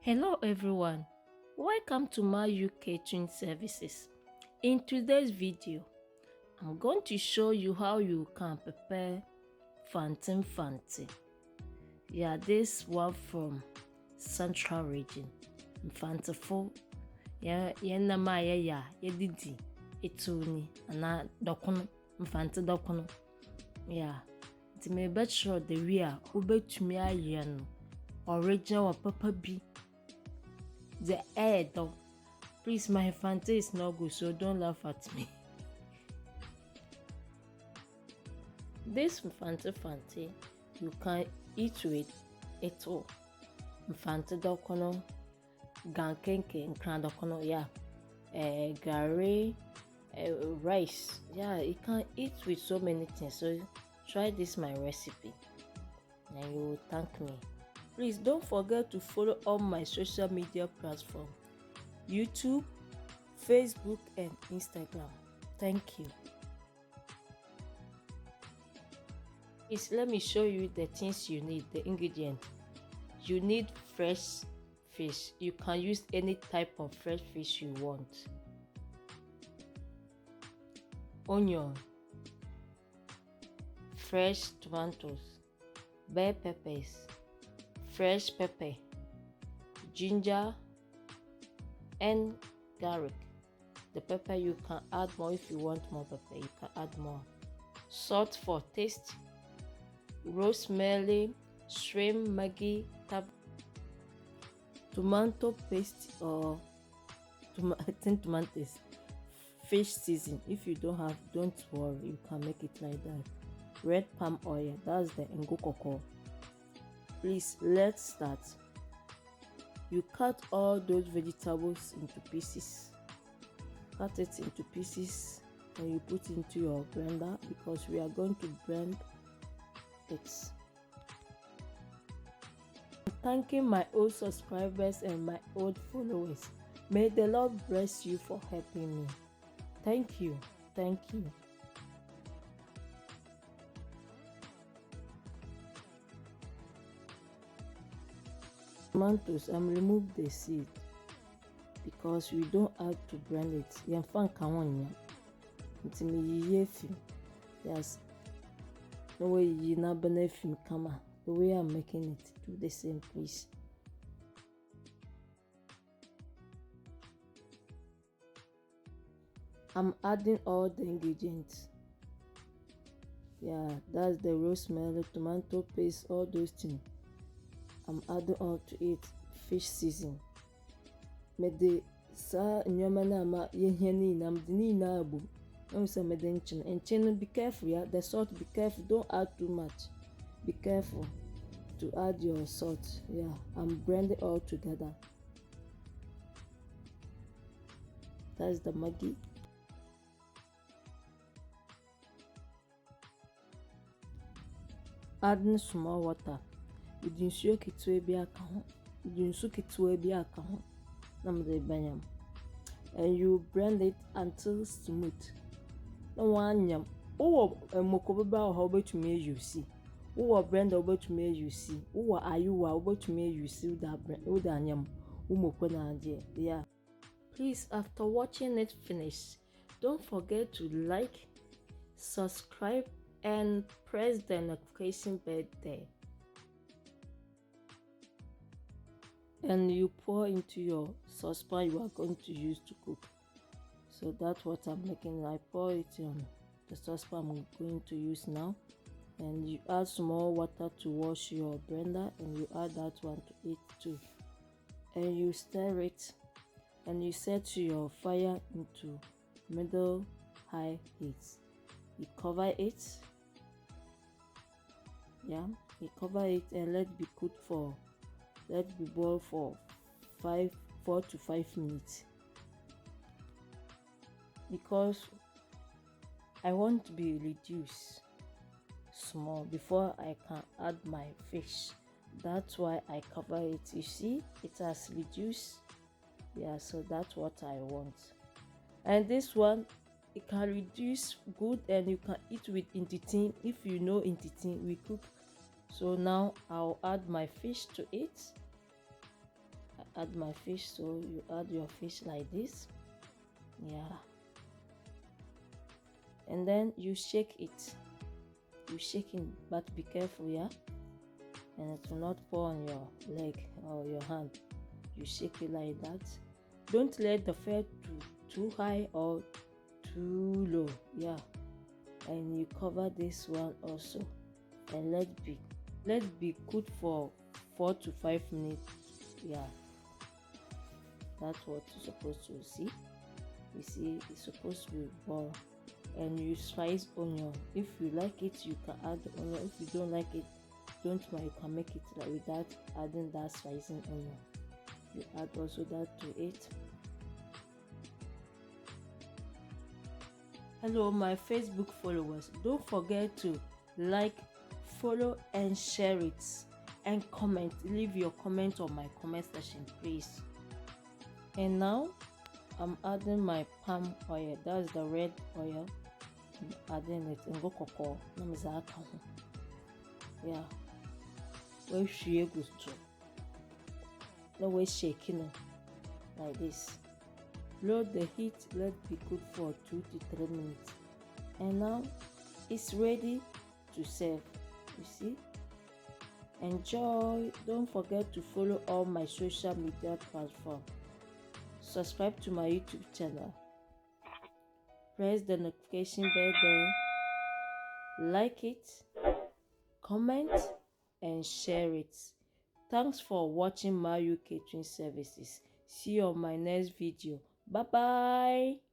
Hello everyone, welcome to my catering services. In today's video, I'm going to show you how you can prepare Fanti. Yeah, this one from Central region. Fantiful. Yeah, nama ya didi etuni ana dokono Fanti dokono. Yeah. It may be sure the real ubetumi aye no original or papa bi. The air though. Please, my Fanti is not good, so don't laugh at me. This Fanti, you can eat with it all. Fanti dokono, gankenke, nkran dokono, yeah. Gari, rice, yeah. You can eat with so many things. So try this my recipe, and you will thank me. Please don't forget to follow all my social media platforms: YouTube, Facebook, and Instagram. Thank you. Please let me show you the things you need, the ingredients. You need fresh fish. You can use any type of fresh fish you want. Onion, fresh tomatoes, bell peppers, fresh pepper, ginger, and garlic. The pepper you can add more if you want more pepper, you can add more. Salt for taste, rosemary, shrimp, Maggi, tomato paste or tomatoes, fish season. If you don't have, don't worry, you can make it like that. Red palm oil, that's the ngokoko. Please, let's start. You cut all those vegetables into pieces. Cut it into pieces and you put into your blender because we are going to blend it. I'm thanking my old subscribers and my old followers. May the Lord bless you for helping me. Thank you. Thank you. Tomatoes, I'm remove the seed because we don't have to blend it. Yes, no way you not benefit kama. The way I'm making it, do the same, please. I'm adding all the ingredients. Yeah, that's the rosemary, tomato paste, all those things. I'm adding all to it. Fish season. Mede sa nyama na ama yehia ni na mde ni na abu. I'm say mede enchin. Be careful, yeah. The salt, be careful. Don't add too much. Be careful to add your salt. Yeah, I'm blending all together. That's the Maggi. Adding small water. Nsuo ketewa bi aka ho. Nsuo ketewa bi aka ho. Na mde banyam. And you blend it until smooth. Na wanyam. Owo moko beba ho betumi you see. Owo blender betumi you see. Owo ayuwa betumi you see that blend. O da anyam. Umoko na ade. Yeah. Please, after watching it finish, don't forget to like, subscribe, and press the notification bell there. And you pour into your saucepan you are going to use to cook. So that's what I'm making. I pour it on the saucepan I'm going to use now. And you add small water to wash your blender, and you add that one to it too. And you stir it, and you set your fire into middle high heat. You cover it. Yeah, you cover it and let it be cooked for boil for 4 to 5 minutes because I want to be reduced small before I can add my fish. That's why I cover it. You see, it has reduced. Yeah, so that's what I want. And this one, it can reduce good, and you can eat with intestine. If you know intestine, we cook. So now I'll add my fish to it. add my fish. So you add your fish like this, yeah, and then you shake it. You shake it, but be careful, yeah, and it will not pour on your leg or your hand. You shake it like that. Don't let the fat too high or too low, yeah, and you cover this one also, and let be cooked for 4 to 5 minutes, yeah. That's what you're supposed to see. You see, it's supposed to be boiled. And you slice onion. If you like it, you can add the onion. If you don't like it, don't mind, you can make it like without adding that slicing onion. You add also that to it. Hello my Facebook followers, don't forget to like, follow and share it, and comment. Leave your comment on my comment section, please. And now I'm adding my palm oil. That's the red oil. I'm adding it and go cocoa. Yeah, where she goes to. No way shaking like this. Lower the heat, let it be cooked for 2 to 3 minutes. And now it's ready to serve. You see? Enjoy. Don't forget to follow all my social media platforms. Subscribe to my YouTube channel. Press the notification bell there. Like it, comment, and share it. Thanks for watching Mayu Catering Services. See you on my next video. Bye bye.